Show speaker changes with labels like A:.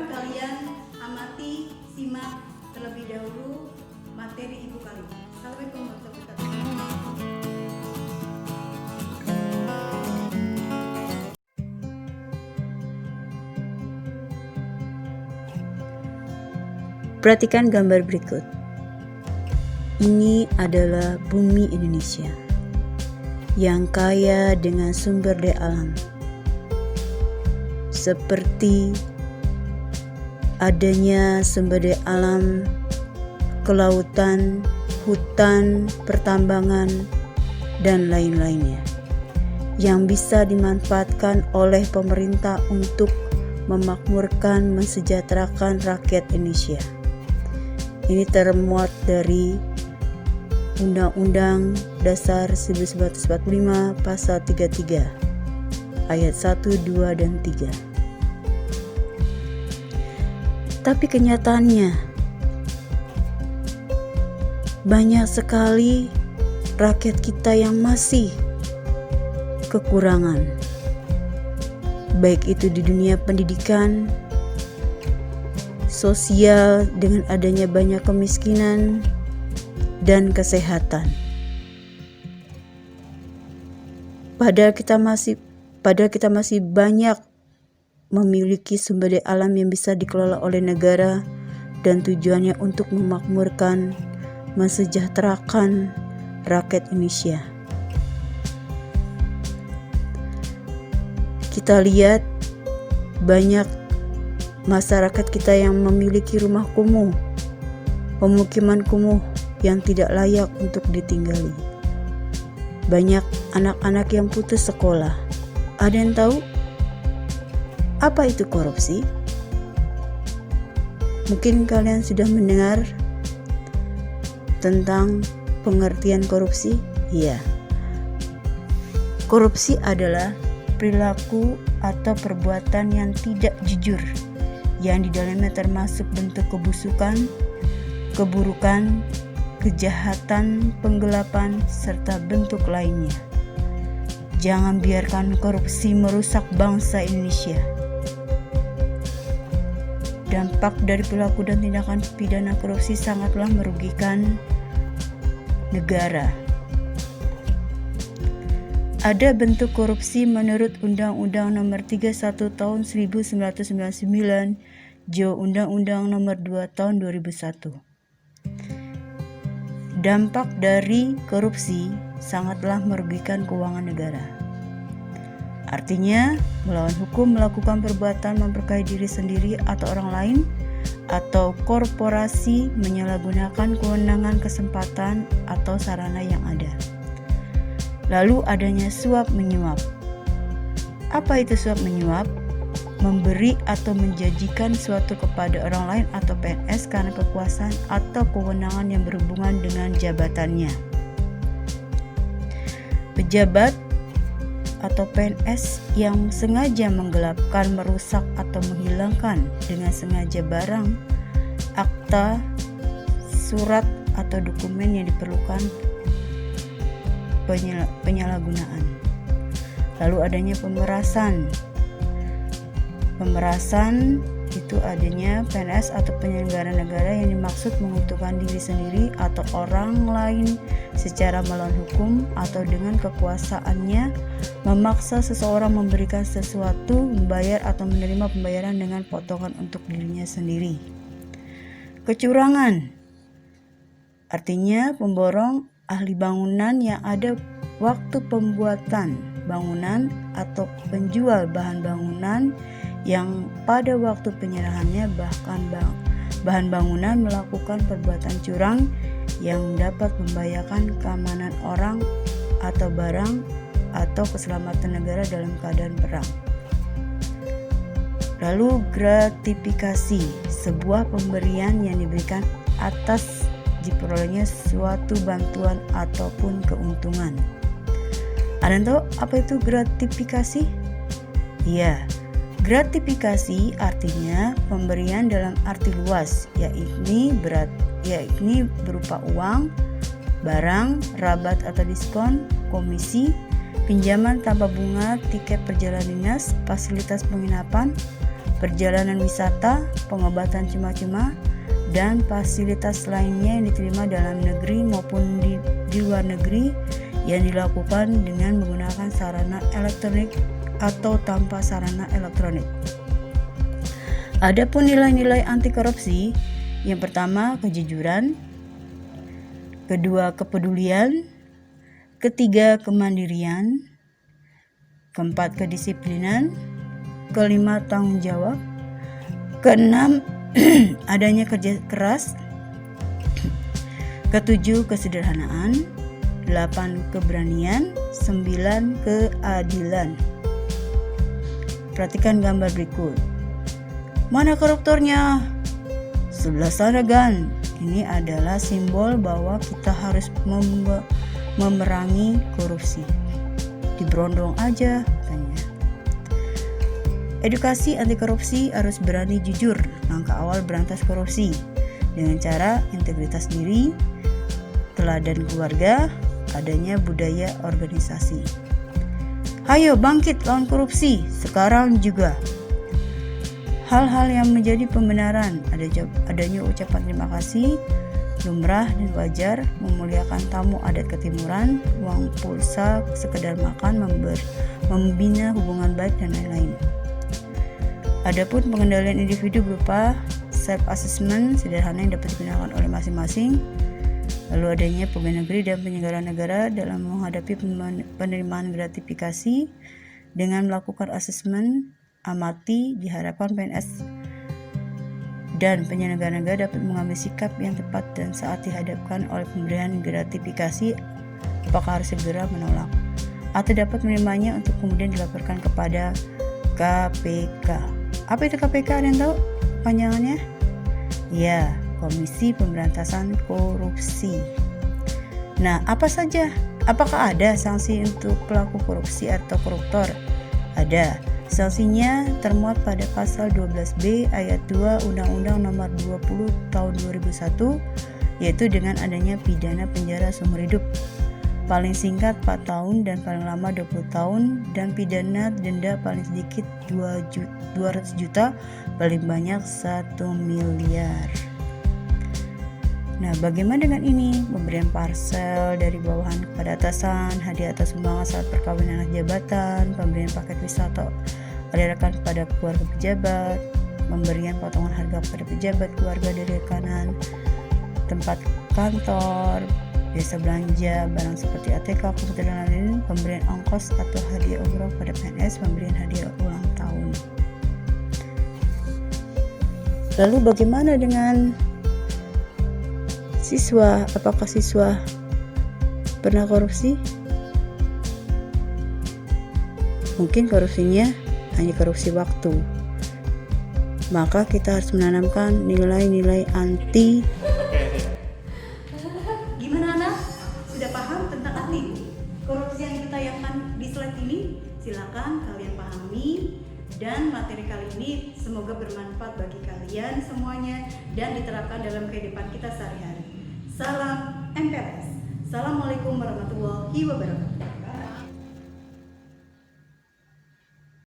A: Silakan kalian amati, simak terlebih dahulu materi ibu kali. Assalamualaikum warahmatullahi wabarakatuh.
B: Perhatikan gambar berikut. Ini adalah bumi Indonesia yang kaya dengan sumber daya alam, seperti adanya sumber daya alam, kelautan, hutan, pertambangan, dan lain-lainnya yang bisa dimanfaatkan oleh pemerintah untuk memakmurkan, mensejahterakan rakyat Indonesia. Ini termuat dari Undang-Undang Dasar 1945 Pasal 33 Ayat 1, 2, dan 3. Tapi kenyataannya banyak sekali rakyat kita yang masih kekurangan, baik itu di dunia pendidikan, sosial dengan adanya banyak kemiskinan, dan kesehatan. Padahal kita masih banyak memiliki sumber daya alam yang bisa dikelola oleh negara dan tujuannya untuk memakmurkan, mensejahterakan rakyat Indonesia. Kita lihat banyak masyarakat kita yang memiliki rumah kumuh, pemukiman kumuh yang tidak layak untuk ditinggali. Banyak anak-anak yang putus sekolah. Ada yang tahu apa itu korupsi? Mungkin kalian sudah mendengar tentang pengertian korupsi? Iya. Korupsi adalah perilaku atau perbuatan yang tidak jujur, yang di dalamnya termasuk bentuk kebusukan, keburukan, kejahatan, penggelapan, serta bentuk lainnya. Jangan biarkan korupsi merusak bangsa Indonesia. Dampak dari perilaku dan tindakan pidana korupsi sangatlah merugikan negara. Ada bentuk korupsi menurut Undang-Undang Nomor 31 Tahun 1999, Jo Undang-Undang Nomor 2 Tahun 2001. Dampak dari korupsi sangatlah merugikan keuangan negara. Artinya, melawan hukum melakukan perbuatan memperkaya diri sendiri atau orang lain, atau korporasi menyalahgunakan kewenangan, kesempatan, atau sarana yang ada. Lalu adanya suap menyuap. Apa itu suap menyuap? Memberi atau menjanjikan sesuatu kepada orang lain atau PNS karena kekuasaan atau kewenangan yang berhubungan dengan jabatannya. Pejabat atau PNS yang sengaja menggelapkan, merusak, atau menghilangkan dengan sengaja barang, akta, surat, atau dokumen yang diperlukan penyalahgunaan. Lalu adanya pemerasan. Pemerasan itu adanya PNS atau penyelenggara negara yang dimaksud menguntungkan diri sendiri atau orang lain secara melawan hukum atau dengan kekuasaannya memaksa seseorang memberikan sesuatu, membayar atau menerima pembayaran dengan potongan untuk dirinya sendiri. Kecurangan artinya pemborong ahli bangunan yang ada waktu pembuatan bangunan atau penjual bahan bangunan yang pada waktu penyerahannya bahkan bahan bangunan melakukan perbuatan curang yang dapat membahayakan keamanan orang atau barang atau keselamatan negara dalam keadaan perang. Lalu gratifikasi, sebuah pemberian yang diberikan atas diperolehnya suatu bantuan ataupun keuntungan. Ada yang tahu apa itu gratifikasi? Ya, gratifikasi artinya pemberian dalam arti luas, yakni berupa uang, barang, rabat atau diskon, komisi, pinjaman tanpa bunga, tiket perjalanan dinas, fasilitas penginapan, perjalanan wisata, pengobatan cuma-cuma, dan fasilitas lainnya yang diterima dalam negeri maupun di luar negeri yang dilakukan dengan menggunakan sarana elektronik atau tanpa sarana elektronik. Adapun nilai-nilai anti korupsi, yang pertama kejujuran, kedua kepedulian, ketiga kemandirian, keempat kedisiplinan, kelima tanggung jawab, keenam adanya kerja keras, ketujuh kesederhanaan, 8 keberanian, 9 keadilan. Perhatikan gambar berikut. Mana koruptornya? Sebelah sana, Gan. Ini adalah simbol bahwa kita harus memerangi korupsi. Diberondong aja katanya. Edukasi anti korupsi harus berani jujur, langkah awal berantas korupsi dengan cara integritas diri, teladan keluarga, adanya budaya organisasi. Hayo bangkit lawan korupsi sekarang juga. Hal-hal yang menjadi pembenaran, adanya ucapan terima kasih, lumrah dan wajar, memuliakan tamu adat ketimuran, uang pulsa, sekedar makan, membina hubungan baik dan lain-lain. Adapun pengendalian individu berupa self assessment sederhana yang dapat digunakan oleh masing-masing. Lalu adanya pegawai negeri dan penyelenggara negara dalam menghadapi penerimaan gratifikasi dengan melakukan asesmen amati. Diharapkan PNS dan penyelenggara negara dapat mengambil sikap yang tepat dan saat dihadapkan oleh pemberian gratifikasi apakah harus segera menolak atau dapat menerimanya untuk kemudian dilaporkan kepada KPK. Apa itu KPK? Ada yang tahu panjangannya? Ya, Komisi Pemberantasan Korupsi. Nah, apa saja? Apakah ada sanksi untuk pelaku korupsi atau koruptor? Ada. Sanksinya termuat pada pasal 12B ayat 2 Undang-Undang Nomor 20 Tahun 2001, yaitu dengan adanya pidana penjara seumur hidup. Paling singkat 4 tahun dan paling lama 20 tahun, dan pidana denda paling sedikit 200 juta, paling banyak 1 miliar. Nah, bagaimana dengan ini? Pemberian parsel dari bawahan kepada atasan, hadiah atau sumbangan saat perkawinan anak jabatan, pemberian paket wisata oleh rekan kepada keluarga pejabat, pemberian potongan harga kepada pejabat keluarga dari rekanan, tempat kantor, biasa belanja, barang seperti ATK, komputer dan lain-lain, pemberian ongkos atau hadiah umroh pada PNS, pemberian hadiah ulang tahun. Lalu bagaimana dengan siswa? Apakah siswa pernah korupsi? Mungkin korupsinya hanya korupsi waktu. Maka kita harus menanamkan nilai-nilai anti.
A: Gimana anak? Sudah paham tentang anti korupsi yang ditayangkan di slide ini? Silakan kalian pahami, dan materi kali ini semoga bermanfaat bagi kalian semuanya dan diterapkan dalam kehidupan kita sehari-hari. Salam MPLS. Assalamualaikum warahmatullahi wabarakatuh.